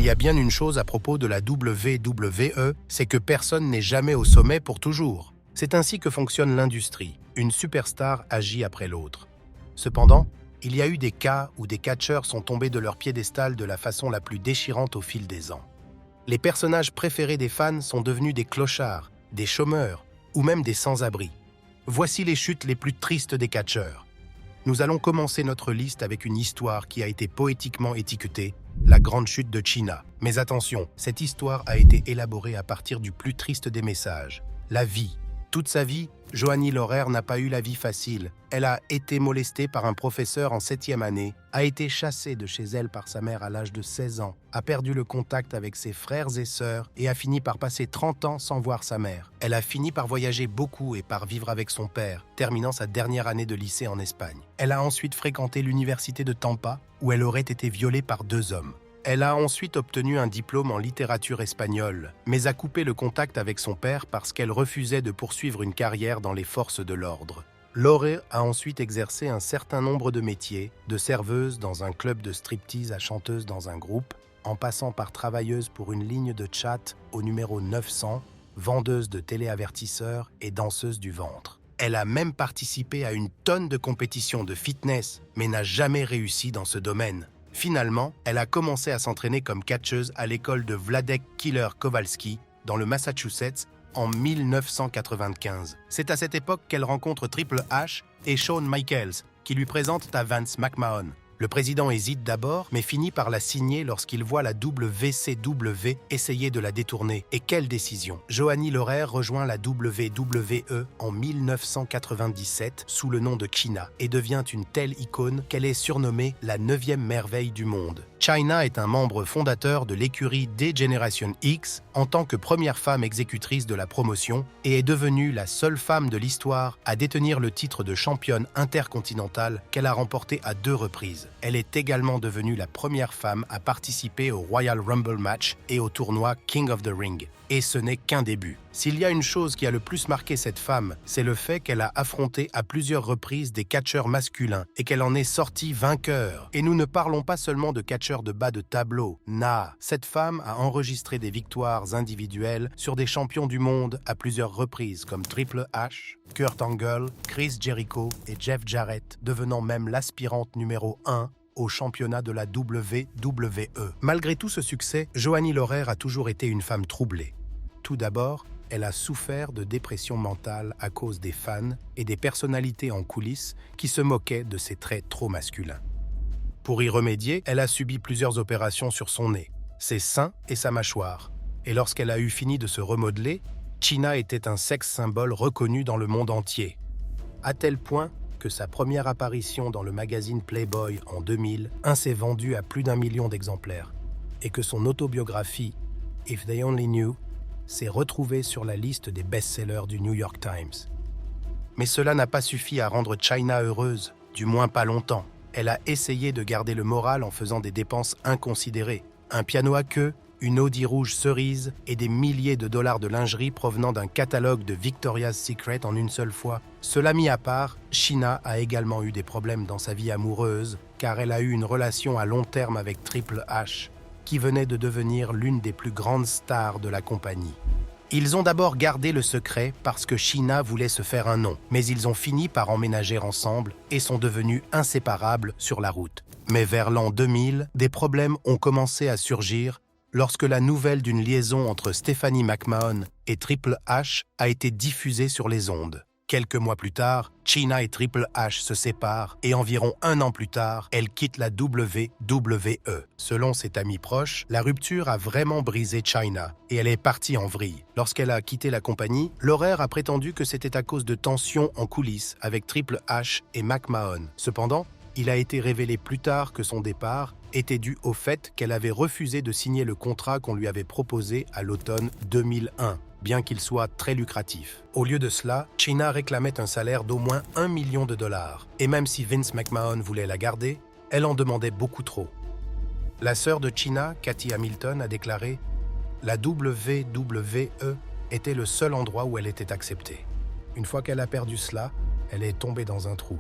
y a bien une chose à propos de la WWE, c'est que personne n'est jamais au sommet pour toujours. C'est ainsi que fonctionne l'industrie. Une superstar agit après l'autre. Cependant, il y a eu des cas où des catcheurs sont tombés de leur piédestal de la façon la plus déchirante au fil des ans. Les personnages préférés des fans sont devenus des clochards, des chômeurs ou même des sans-abri. Voici les chutes les plus tristes des catcheurs. Nous allons commencer notre liste avec une histoire qui a été poétiquement étiquetée, la grande chute de Chyna. Mais attention, cette histoire a été élaborée à partir du plus triste des messages, la vie. Toute sa vie, Joanie Laurer n'a pas eu la vie facile. Elle a été molestée par un professeur en 7e année, a été chassée de chez elle par sa mère à l'âge de 16 ans, a perdu le contact avec ses frères et sœurs et a fini par passer 30 ans sans voir sa mère. Elle a fini par voyager beaucoup et par vivre avec son père, terminant sa dernière année de lycée en Espagne. Elle a ensuite fréquenté l'université de Tampa, où elle aurait été violée par 2 hommes. Elle a ensuite obtenu un diplôme en littérature espagnole, mais a coupé le contact avec son père parce qu'elle refusait de poursuivre une carrière dans les forces de l'ordre. Laurer a ensuite exercé un certain nombre de métiers, de serveuse dans un club de striptease à chanteuse dans un groupe, en passant par travailleuse pour une ligne de chat au numéro 900, vendeuse de téléavertisseurs et danseuse du ventre. Elle a même participé à une tonne de compétitions de fitness, mais n'a jamais réussi dans ce domaine. Finalement, elle a commencé à s'entraîner comme catcheuse à l'école de Wladek Killer Kowalski, dans le Massachusetts, en 1995. C'est à cette époque qu'elle rencontre Triple H et Shawn Michaels, qui lui présentent à Vince McMahon. Le président hésite d'abord, mais finit par la signer lorsqu'il voit la WCW essayer de la détourner. Et quelle décision! Joanie Laurer rejoint la WWE en 1997 sous le nom de Chyna et devient une telle icône qu'elle est surnommée la 9e merveille du monde. Chyna est un membre fondateur de l'écurie D-Generation X en tant que première femme exécutrice de la promotion et est devenue la seule femme de l'histoire à détenir le titre de championne intercontinentale qu'elle a remporté à 2 reprises. Elle est également devenue la première femme à participer au Royal Rumble match et au tournoi King of the Ring. Et ce n'est qu'un début. S'il y a une chose qui a le plus marqué cette femme, c'est le fait qu'elle a affronté à plusieurs reprises des catcheurs masculins et qu'elle en est sortie vainqueur. Et nous ne parlons pas seulement de catcheurs de bas de tableau. Cette femme a enregistré des victoires individuelles sur des champions du monde à plusieurs reprises comme Triple H, Kurt Angle, Chris Jericho et Jeff Jarrett, devenant même l'aspirante numéro 1 au championnat de la WWE. Malgré tout ce succès, Joanie Laurer a toujours été une femme troublée. Tout d'abord, elle a souffert de dépression mentale à cause des fans et des personnalités en coulisses qui se moquaient de ses traits trop masculins. Pour y remédier, elle a subi plusieurs opérations sur son nez, ses seins et sa mâchoire. Et lorsqu'elle a eu fini de se remodeler, Chyna était un sexe symbole reconnu dans le monde entier, à tel point que sa première apparition dans le magazine Playboy en 2000 s'est vendue à plus d'1 million d'exemplaires et que son autobiographie « If They Only Knew » s'est retrouvée sur la liste des best-sellers du New York Times. Mais cela n'a pas suffi à rendre Chyna heureuse, du moins pas longtemps. Elle a essayé de garder le moral en faisant des dépenses inconsidérées. Un piano à queue, une Audi rouge cerise et des milliers de dollars de lingerie provenant d'un catalogue de Victoria's Secret en une seule fois. Cela mis à part, Chyna a également eu des problèmes dans sa vie amoureuse car elle a eu une relation à long terme avec Triple H, qui venait de devenir l'une des plus grandes stars de la compagnie. Ils ont d'abord gardé le secret parce que Chyna voulait se faire un nom, mais ils ont fini par emménager ensemble et sont devenus inséparables sur la route. Mais vers l'an 2000, des problèmes ont commencé à surgir lorsque la nouvelle d'une liaison entre Stephanie McMahon et Triple H a été diffusée sur les ondes. Quelques mois plus tard, Chyna et Triple H se séparent et environ 1 an plus tard, elle quitte la WWE. Selon cet ami proche, la rupture a vraiment brisé Chyna et elle est partie en vrille. Lorsqu'elle a quitté la compagnie, Laurer a prétendu que c'était à cause de tensions en coulisses avec Triple H et McMahon. Cependant, il a été révélé plus tard que son départ était dû au fait qu'elle avait refusé de signer le contrat qu'on lui avait proposé à l'automne 2001, bien qu'il soit très lucratif. Au lieu de cela, Chyna réclamait un salaire d'au moins $1 million. Et même si Vince McMahon voulait la garder, elle en demandait beaucoup trop. La sœur de Chyna, Kathy Hamilton, a déclaré « La WWE était le seul endroit où elle était acceptée. Une fois qu'elle a perdu cela, elle est tombée dans un trou. »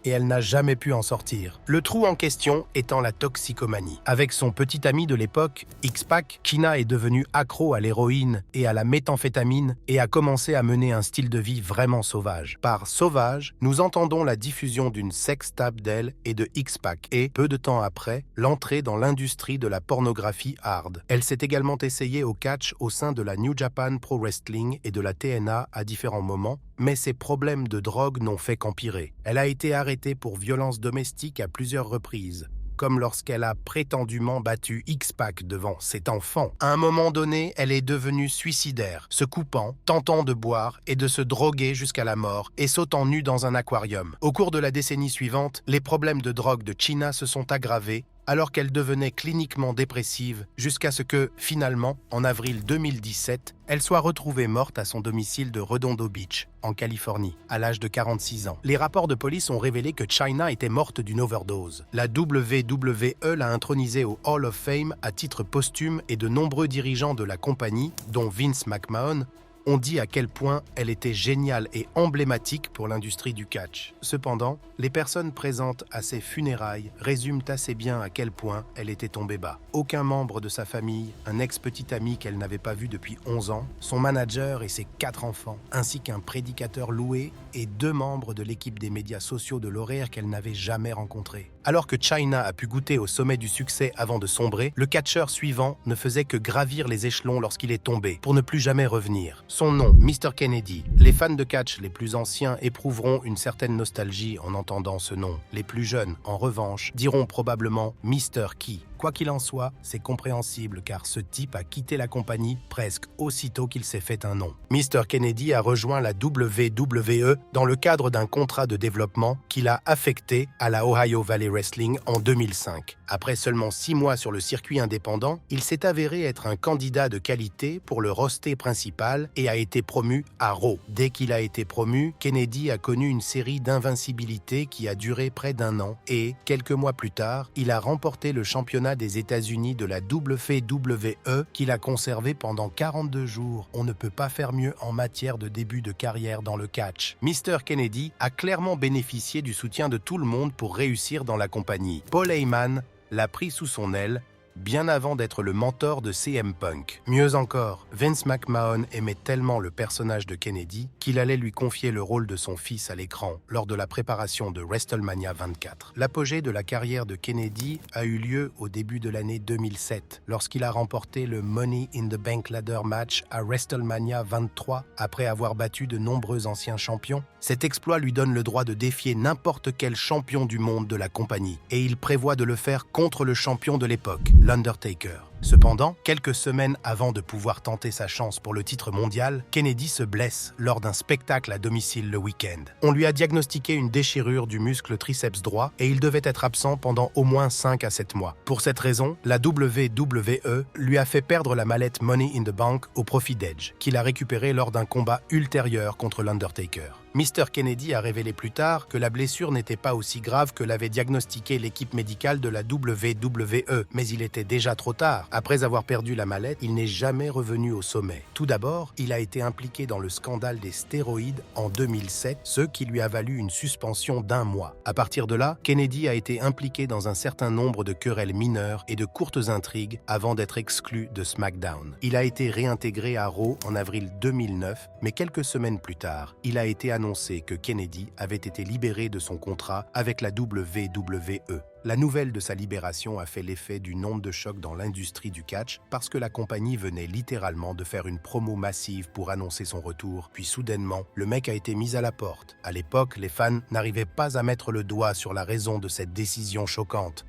et elle n'a jamais pu en sortir. Le trou en question étant la toxicomanie. Avec son petit ami de l'époque, X-Pac, Chyna est devenue accro à l'héroïne et à la méthamphétamine et a commencé à mener un style de vie vraiment sauvage. Par sauvage, nous entendons la diffusion d'une sextape d'elle et de X-Pac et, peu de temps après, l'entrée dans l'industrie de la pornographie hard. Elle s'est également essayée au catch au sein de la New Japan Pro Wrestling et de la TNA à différents moments, mais ses problèmes de drogue n'ont fait qu'empirer. Elle a été arrêtée pour violence domestique à plusieurs reprises, comme lorsqu'elle a prétendument battu X-Pac devant cet enfant. À un moment donné, elle est devenue suicidaire, se coupant, tentant de boire et de se droguer jusqu'à la mort et sautant nue dans un aquarium. Au cours de la décennie suivante, les problèmes de drogue de Chyna se sont aggravés alors qu'elle devenait cliniquement dépressive jusqu'à ce que, finalement, en avril 2017, elle soit retrouvée morte à son domicile de Redondo Beach, en Californie, à l'âge de 46 ans. Les rapports de police ont révélé que Chyna était morte d'une overdose. La WWE l'a intronisée au Hall of Fame à titre posthume et de nombreux dirigeants de la compagnie, dont Vince McMahon, ont dit à quel point elle était géniale et emblématique pour l'industrie du catch. Cependant, les personnes présentes à ses funérailles résument assez bien à quel point elle était tombée bas. Aucun membre de sa famille, un ex-petit ami qu'elle n'avait pas vu depuis 11 ans, son manager et ses 4 enfants, ainsi qu'un prédicateur loué et 2 membres de l'équipe des médias sociaux de l'horaire qu'elle n'avait jamais rencontrés. Alors que Chyna a pu goûter au sommet du succès avant de sombrer, le catcheur suivant ne faisait que gravir les échelons lorsqu'il est tombé, pour ne plus jamais revenir. Son nom, Mr. Kennedy. Les fans de catch les plus anciens éprouveront une certaine nostalgie en entendant ce nom. Les plus jeunes, en revanche, diront probablement Mr. Key. Quoi qu'il en soit, c'est compréhensible car ce type a quitté la compagnie presque aussitôt qu'il s'est fait un nom. Mr. Kennedy a rejoint la WWE dans le cadre d'un contrat de développement qui l'a affecté à la Ohio Valley Wrestling en 2005. Après seulement 6 mois sur le circuit indépendant, il s'est avéré être un candidat de qualité pour le roster principal et a été promu à Raw. Dès qu'il a été promu, Kennedy a connu une série d'invincibilité qui a duré près d'1 an et, quelques mois plus tard, il a remporté le championnat des États-Unis de la WWE qu'il a conservé pendant 42 jours. On ne peut pas faire mieux en matière de début de carrière dans le catch. Mr. Kennedy a clairement bénéficié du soutien de tout le monde pour réussir dans la compagnie. Paul Heyman l'a pris sous son aile bien avant d'être le mentor de CM Punk. Mieux encore, Vince McMahon aimait tellement le personnage de Kennedy qu'il allait lui confier le rôle de son fils à l'écran lors de la préparation de WrestleMania 24. L'apogée de la carrière de Kennedy a eu lieu au début de l'année 2007, lorsqu'il a remporté le Money in the Bank Ladder Match à WrestleMania 23 après avoir battu de nombreux anciens champions. Cet exploit lui donne le droit de défier n'importe quel champion du monde de la compagnie, et il prévoit de le faire contre le champion de l'époque, l'Undertaker. Cependant, quelques semaines avant de pouvoir tenter sa chance pour le titre mondial, Kennedy se blesse lors d'un spectacle à domicile le week-end. On lui a diagnostiqué une déchirure du muscle triceps droit et il devait être absent pendant au moins 5 à 7 mois. Pour cette raison, la WWE lui a fait perdre la mallette Money in the Bank au profit d'Edge, qu'il a récupéré lors d'un combat ultérieur contre l'Undertaker. Mr. Kennedy a révélé plus tard que la blessure n'était pas aussi grave que l'avait diagnostiqué l'équipe médicale de la WWE, mais il était déjà trop tard. Après avoir perdu la mallette, il n'est jamais revenu au sommet. Tout d'abord, il a été impliqué dans le scandale des stéroïdes en 2007, ce qui lui a valu une suspension d'1 mois. À partir de là, Kennedy a été impliqué dans un certain nombre de querelles mineures et de courtes intrigues avant d'être exclu de SmackDown. Il a été réintégré à Raw en avril 2009, mais quelques semaines plus tard, il a été annoncé que Kennedy avait été libéré de son contrat avec la WWE. La nouvelle de sa libération a fait l'effet d'une onde de choc dans l'industrie du catch parce que la compagnie venait littéralement de faire une promo massive pour annoncer son retour, puis soudainement, le mec a été mis à la porte. À l'époque, les fans n'arrivaient pas à mettre le doigt sur la raison de cette décision choquante.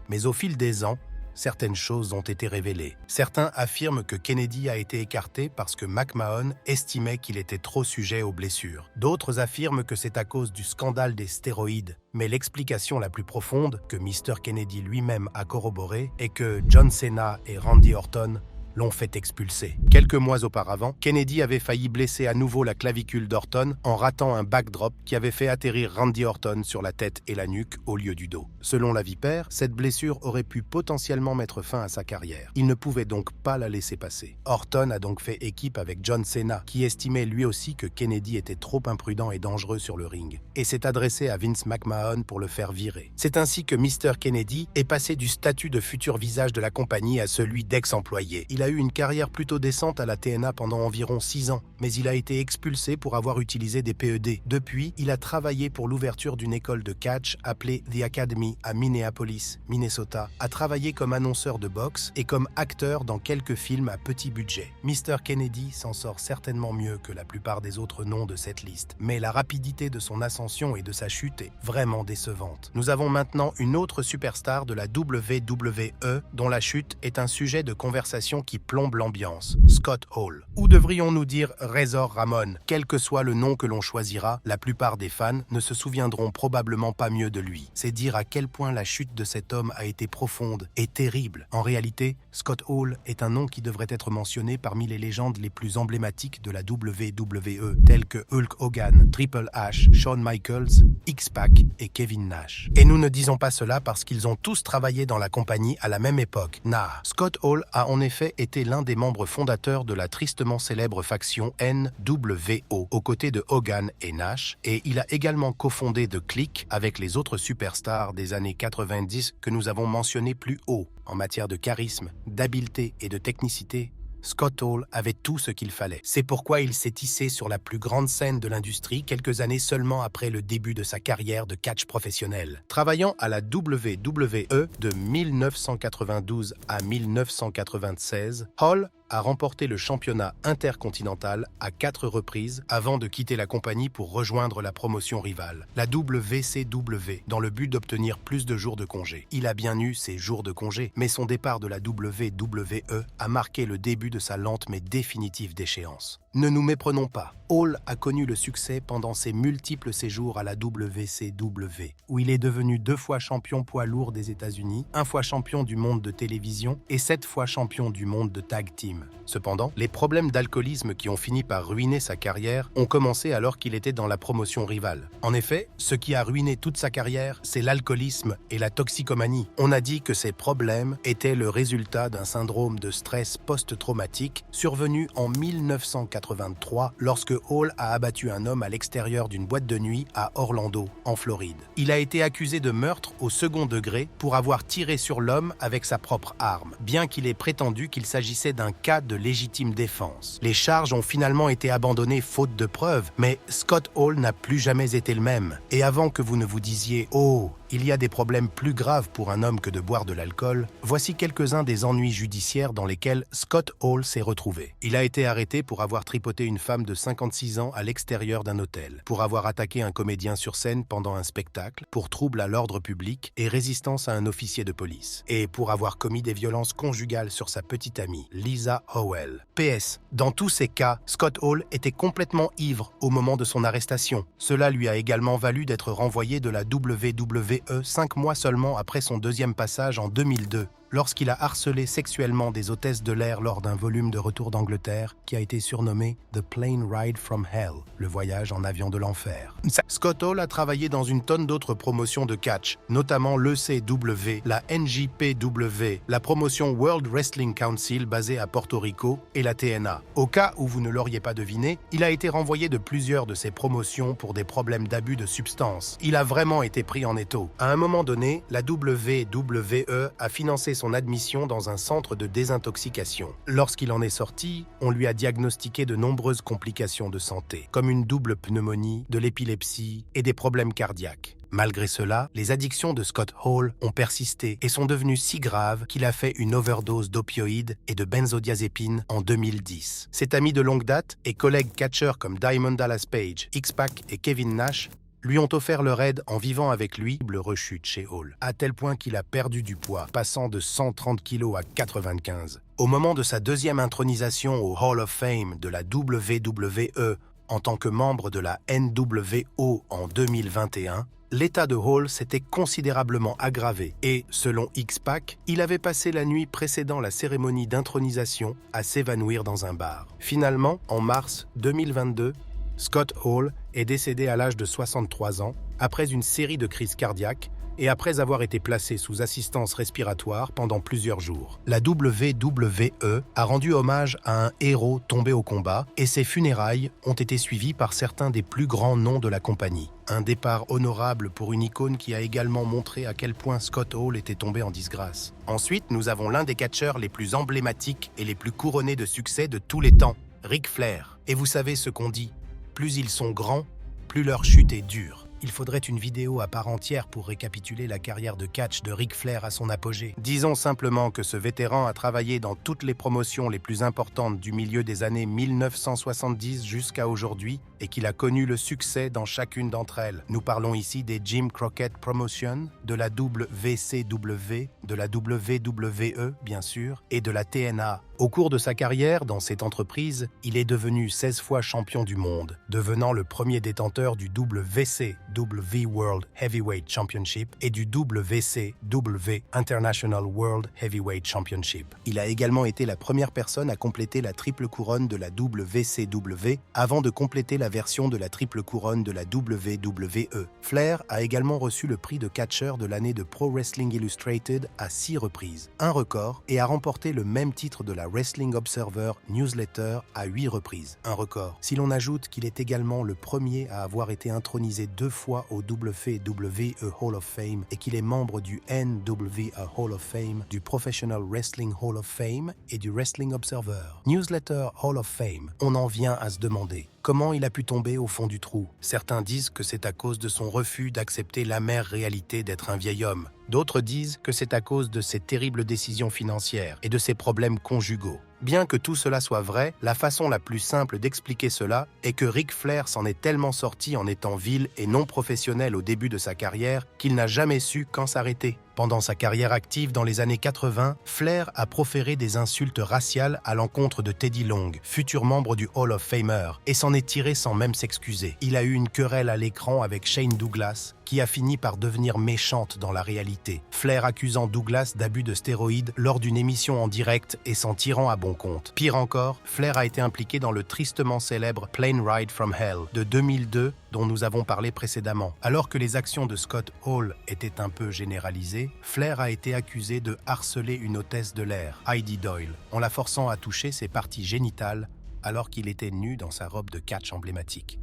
Mais au fil des ans, certaines choses ont été révélées. Certains affirment que Kennedy a été écarté parce que McMahon estimait qu'il était trop sujet aux blessures. D'autres affirment que c'est à cause du scandale des stéroïdes. Mais l'explication la plus profonde, que Mr. Kennedy lui-même a corroborée, est que John Cena et Randy Orton l'ont fait expulser. Quelques mois auparavant, Kennedy avait failli blesser à nouveau la clavicule d'Orton en ratant un backdrop qui avait fait atterrir Randy Orton sur la tête et la nuque au lieu du dos. Selon la Vipère, cette blessure aurait pu potentiellement mettre fin à sa carrière. Il ne pouvait donc pas la laisser passer. Orton a donc fait équipe avec John Cena, qui estimait lui aussi que Kennedy était trop imprudent et dangereux sur le ring, et s'est adressé à Vince McMahon pour le faire virer. C'est ainsi que Mr. Kennedy est passé du statut de futur visage de la compagnie à celui d'ex-employé. Il a eu une carrière plutôt décente à la TNA pendant environ 6 ans, mais il a été expulsé pour avoir utilisé des PED. Depuis, il a travaillé pour l'ouverture d'une école de catch appelée The Academy à Minneapolis, Minnesota, a travaillé comme annonceur de boxe et comme acteur dans quelques films à petit budget. Mr. Kennedy s'en sort certainement mieux que la plupart des autres noms de cette liste, mais la rapidité de son ascension et de sa chute est vraiment décevante. Nous avons maintenant une autre superstar de la WWE dont la chute est un sujet de conversation qui plombe l'ambiance, Scott Hall. Ou devrions-nous dire Razor Ramon? Quel que soit le nom que l'on choisira, la plupart des fans ne se souviendront probablement pas mieux de lui. C'est dire à quel point la chute de cet homme a été profonde et terrible. En réalité, Scott Hall est un nom qui devrait être mentionné parmi les légendes les plus emblématiques de la WWE, telles que Hulk Hogan, Triple H, Shawn Michaels, X-Pac et Kevin Nash. Et nous ne disons pas cela parce qu'ils ont tous travaillé dans la compagnie à la même époque. Scott Hall a en effet été l'un des membres fondateurs de la tristement célèbre faction NWO, aux côtés de Hogan et Nash, et il a également cofondé The Clique avec les autres superstars des années 90 que nous avons mentionnés plus haut. En matière de charisme, d'habileté et de technicité, Scott Hall avait tout ce qu'il fallait. C'est pourquoi il s'est hissé sur la plus grande scène de l'industrie quelques années seulement après le début de sa carrière de catch professionnel. Travaillant à la WWE de 1992 à 1996, Hall a remporté le championnat intercontinental à 4 reprises avant de quitter la compagnie pour rejoindre la promotion rivale, la WCW, dans le but d'obtenir plus de jours de congé. Il a bien eu ses jours de congé, mais son départ de la WWE a marqué le début de sa lente mais définitive déchéance. Ne nous méprenons pas, Hall a connu le succès pendant ses multiples séjours à la WCW, où il est devenu 2 fois champion poids lourd des États-Unis, 1 fois champion du monde de télévision et 7 fois champion du monde de tag team. Cependant, les problèmes d'alcoolisme qui ont fini par ruiner sa carrière ont commencé alors qu'il était dans la promotion rivale. En effet, ce qui a ruiné toute sa carrière, c'est l'alcoolisme et la toxicomanie. On a dit que ces problèmes étaient le résultat d'un syndrome de stress post-traumatique survenu en 1983 lorsque Hall a abattu un homme à l'extérieur d'une boîte de nuit à Orlando, en Floride. Il a été accusé de meurtre au second degré pour avoir tiré sur l'homme avec sa propre arme, bien qu'il ait prétendu qu'il s'agissait d'un cas de légitime défense. Les charges ont finalement été abandonnées faute de preuves, mais Scott Hall n'a plus jamais été le même. Et avant que vous ne vous disiez « Oh, il y a des problèmes plus graves pour un homme que de boire de l'alcool », voici quelques-uns des ennuis judiciaires dans lesquels Scott Hall s'est retrouvé. Il a été arrêté pour avoir tripoté une femme de 56 ans à l'extérieur d'un hôtel, pour avoir attaqué un comédien sur scène pendant un spectacle, pour trouble à l'ordre public et résistance à un officier de police, et pour avoir commis des violences conjugales sur sa petite amie, Lisa Howell. PS, dans tous ces cas, Scott Hall était complètement ivre au moment de son arrestation. Cela lui a également valu d'être renvoyé de la WWE 5 mois seulement après son deuxième passage en 2002, lorsqu'il a harcelé sexuellement des hôtesses de l'air lors d'un volume de Retour d'Angleterre qui a été surnommé The Plane Ride from Hell, le voyage en avion de l'enfer. Scott Hall a travaillé dans une tonne d'autres promotions de catch, notamment l'ECW, la NJPW, la promotion World Wrestling Council basée à Porto Rico et la TNA. Au cas où vous ne l'auriez pas deviné, il a été renvoyé de plusieurs de ces promotions pour des problèmes d'abus de substances. Il a vraiment été pris en étau. À un moment donné, la WWE a financé son admission dans un centre de désintoxication. Lorsqu'il en est sorti, on lui a diagnostiqué de nombreuses complications de santé, comme une double pneumonie, de l'épilepsie et des problèmes cardiaques. Malgré cela, les addictions de Scott Hall ont persisté et sont devenues si graves qu'il a fait une overdose d'opioïdes et de benzodiazépines en 2010. Cet ami de longue date et collègues catcheurs comme Diamond Dallas Page, X-Pac et Kevin Nash lui ont offert leur aide en vivant avec lui le rechute chez Hall, à tel point qu'il a perdu du poids, passant de 130 kg à 95. Au moment de sa deuxième intronisation au Hall of Fame de la WWE en tant que membre de la NWO en 2021, l'état de Hall s'était considérablement aggravé et, selon X-Pac, il avait passé la nuit précédant la cérémonie d'intronisation à s'évanouir dans un bar. Finalement, en mars 2022, Scott Hall est décédé à l'âge de 63 ans après une série de crises cardiaques et après avoir été placé sous assistance respiratoire pendant plusieurs jours. La WWE a rendu hommage à un héros tombé au combat et ses funérailles ont été suivies par certains des plus grands noms de la compagnie. Un départ honorable pour une icône qui a également montré à quel point Scott Hall était tombé en disgrâce. Ensuite, nous avons l'un des catcheurs les plus emblématiques et les plus couronnés de succès de tous les temps, Ric Flair. Et vous savez ce qu'on dit, plus ils sont grands, plus leur chute est dure. Il faudrait une vidéo à part entière pour récapituler la carrière de catch de Ric Flair à son apogée. Disons simplement que ce vétéran a travaillé dans toutes les promotions les plus importantes du milieu des années 1970 jusqu'à aujourd'hui et qu'il a connu le succès dans chacune d'entre elles. Nous parlons ici des Jim Crockett Promotions, de la WCW, de la WWE bien sûr, et de la TNA. Au cours de sa carrière dans cette entreprise, il est devenu 16 fois champion du monde, devenant le premier détenteur du WCW World Heavyweight Championship et du WCW International World Heavyweight Championship. Il a également été la première personne à compléter la triple couronne de la WCW avant de compléter la version de la triple couronne de la WWE. Flair a également reçu le prix de catcheur de l'année de Pro Wrestling Illustrated à 6 reprises, un record, et a remporté le même titre de la Wrestling Observer Newsletter à 8 reprises, un record. Si l'on ajoute qu'il est également le premier à avoir été intronisé 2 fois au WWE Hall of Fame et qu'il est membre du NWA Hall of Fame, du Professional Wrestling Hall of Fame et du Wrestling Observer Newsletter Hall of Fame, on en vient à se demander comment il a pu tomber au fond du trou. Certains disent que c'est à cause de son refus d'accepter l'amère réalité d'être un vieil homme. D'autres disent que c'est à cause de ses terribles décisions financières et de ses problèmes conjugaux. Bien que tout cela soit vrai, la façon la plus simple d'expliquer cela est que Ric Flair s'en est tellement sorti en étant vil et non professionnel au début de sa carrière qu'il n'a jamais su quand s'arrêter. Pendant sa carrière active dans les années 80, Flair a proféré des insultes raciales à l'encontre de Teddy Long, futur membre du Hall of Famer, et s'en est tiré sans même s'excuser. Il a eu une querelle à l'écran avec Shane Douglas, qui a fini par devenir méchante dans la réalité. Flair accusant Douglas d'abus de stéroïdes lors d'une émission en direct et s'en tirant à bon compte. Pire encore, Flair a été impliqué dans le tristement célèbre Plane Ride from Hell de 2002 dont nous avons parlé précédemment. Alors que les actions de Scott Hall étaient un peu généralisées, Flair a été accusé de harceler une hôtesse de l'air, Heidi Doyle, en la forçant à toucher ses parties génitales alors qu'il était nu dans sa robe de catch emblématique.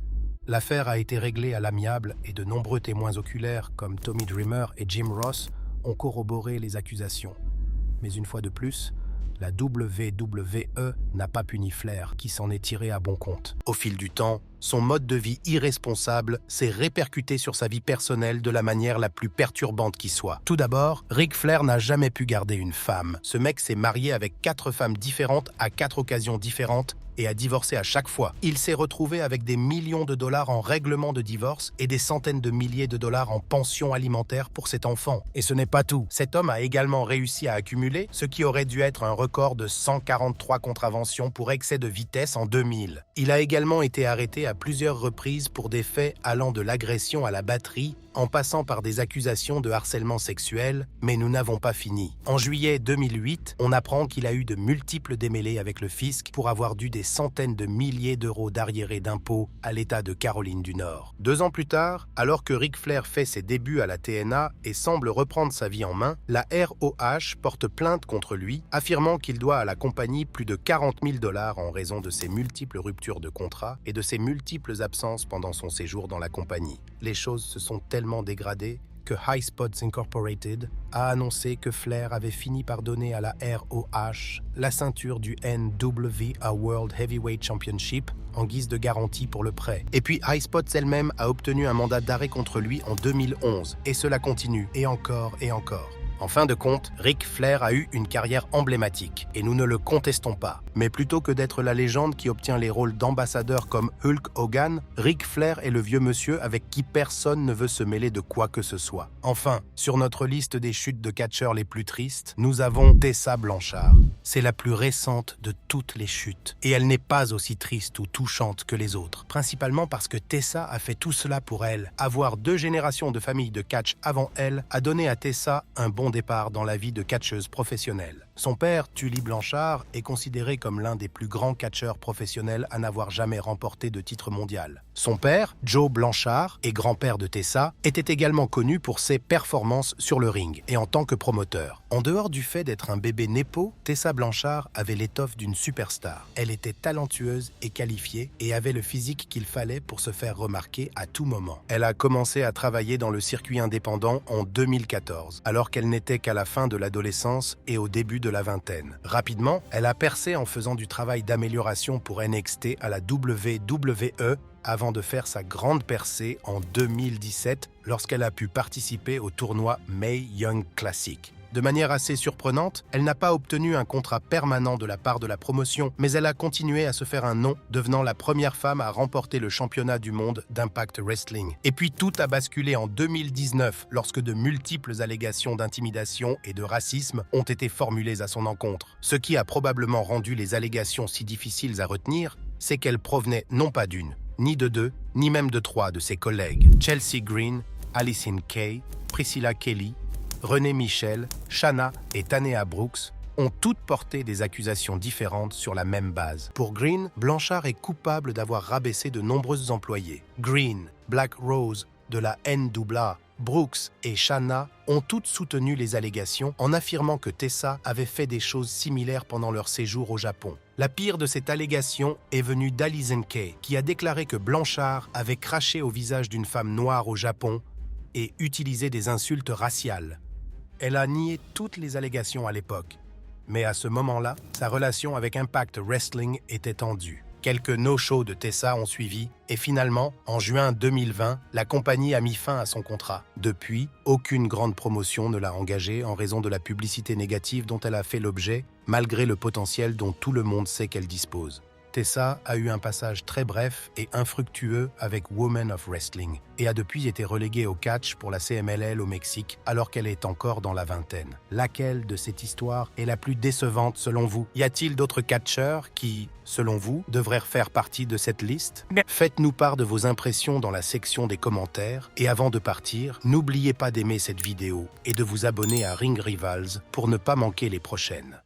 L'affaire a été réglée à l'amiable et de nombreux témoins oculaires comme Tommy Dreamer et Jim Ross ont corroboré les accusations. Mais une fois de plus, la WWE n'a pas puni Flair, qui s'en est tiré à bon compte. Au fil du temps, son mode de vie irresponsable s'est répercuté sur sa vie personnelle de la manière la plus perturbante qui soit. Tout d'abord, Ric Flair n'a jamais pu garder une femme. Ce mec s'est marié avec 4 femmes différentes à 4 occasions différentes et a divorcé à chaque fois. Il s'est retrouvé avec des millions de dollars en règlement de divorce et des centaines de milliers de dollars en pension alimentaire pour cet enfant. Et ce n'est pas tout. Cet homme a également réussi à accumuler ce qui aurait dû être un record de 143 contraventions pour excès de vitesse en 2000. Il a également été arrêté à plusieurs reprises pour des faits allant de l'agression à la batterie, en passant par des accusations de harcèlement sexuel, mais nous n'avons pas fini. En juillet 2008, on apprend qu'il a eu de multiples démêlés avec le fisc pour avoir dû des centaines de milliers d'euros d'arriérés d'impôts à l'État de Caroline du Nord. 2 ans plus tard, alors que Ric Flair fait ses débuts à la TNA et semble reprendre sa vie en main, la ROH porte plainte contre lui, affirmant qu'il doit à la compagnie plus de 40 000 $ en raison de ses multiples ruptures de contrat et de ses multiples absences pendant son séjour dans la compagnie. Les choses se sont tellement dégradées que High Spots Incorporated a annoncé que Flair avait fini par donner à la ROH la ceinture du NWA World Heavyweight Championship en guise de garantie pour le prêt. Et puis High Spots elle-même a obtenu un mandat d'arrêt contre lui en 2011, et cela continue, et encore et encore. En fin de compte, Ric Flair a eu une carrière emblématique, et nous ne le contestons pas. Mais plutôt que d'être la légende qui obtient les rôles d'ambassadeur comme Hulk Hogan, Ric Flair est le vieux monsieur avec qui personne ne veut se mêler de quoi que ce soit. Enfin, sur notre liste des chutes de catcheurs les plus tristes, nous avons Tessa Blanchard. C'est la plus récente de toutes les chutes, et elle n'est pas aussi triste ou touchante que les autres, principalement parce que Tessa a fait tout cela pour elle. Avoir 2 générations de familles de catch avant elle a donné à Tessa un bon départ dans la vie de catcheuse professionnelle. Son père, Tully Blanchard, est considéré comme l'un des plus grands catcheurs professionnels à n'avoir jamais remporté de titre mondial. Son père, Joe Blanchard, et grand-père de Tessa, était également connu pour ses performances sur le ring et en tant que promoteur. En dehors du fait d'être un bébé népo, Tessa Blanchard avait l'étoffe d'une superstar. Elle était talentueuse et qualifiée et avait le physique qu'il fallait pour se faire remarquer à tout moment. Elle a commencé à travailler dans le circuit indépendant en 2014, alors qu'elle n'était qu'à la fin de l'adolescence et au début de la vingtaine. Rapidement, elle a percé en faisant du travail d'amélioration pour NXT à la WWE avant de faire sa grande percée en 2017 lorsqu'elle a pu participer au tournoi Mae Young Classic. De manière assez surprenante, elle n'a pas obtenu un contrat permanent de la part de la promotion, mais elle a continué à se faire un nom, devenant la première femme à remporter le championnat du monde d'Impact Wrestling. Et puis tout a basculé en 2019, lorsque de multiples allégations d'intimidation et de racisme ont été formulées à son encontre. Ce qui a probablement rendu les allégations si difficiles à retenir, c'est qu'elles provenaient non pas d'une, ni de 2, ni même de 3 de ses collègues. Chelsea Green, Allysin Kay, Priscilla Kelly, Renée Michel, Shanna et Tanea Brooks ont toutes porté des accusations différentes sur la même base. Pour Green, Blanchard est coupable d'avoir rabaissé de nombreuses employées. Green, Black Rose de la NAA, Brooks et Shanna ont toutes soutenu les allégations en affirmant que Tessa avait fait des choses similaires pendant leur séjour au Japon. La pire de cette allégation est venue d'Allysin Kay, qui a déclaré que Blanchard avait craché au visage d'une femme noire au Japon et utilisé des insultes raciales. Elle a nié toutes les allégations à l'époque, mais à ce moment-là, sa relation avec Impact Wrestling était tendue. Quelques no-shows de Tessa ont suivi et finalement, en juin 2020, la compagnie a mis fin à son contrat. Depuis, aucune grande promotion ne l'a engagée en raison de la publicité négative dont elle a fait l'objet, malgré le potentiel dont tout le monde sait qu'elle dispose. Tessa a eu un passage très bref et infructueux avec Women of Wrestling et a depuis été reléguée au catch pour la CMLL au Mexique alors qu'elle est encore dans la vingtaine. Laquelle de cette histoire est la plus décevante selon vous? Y a-t-il d'autres catcheurs qui, selon vous, devraient faire partie de cette liste? Faites-nous part de vos impressions dans la section des commentaires et avant de partir, n'oubliez pas d'aimer cette vidéo et de vous abonner à Ring Rivals pour ne pas manquer les prochaines.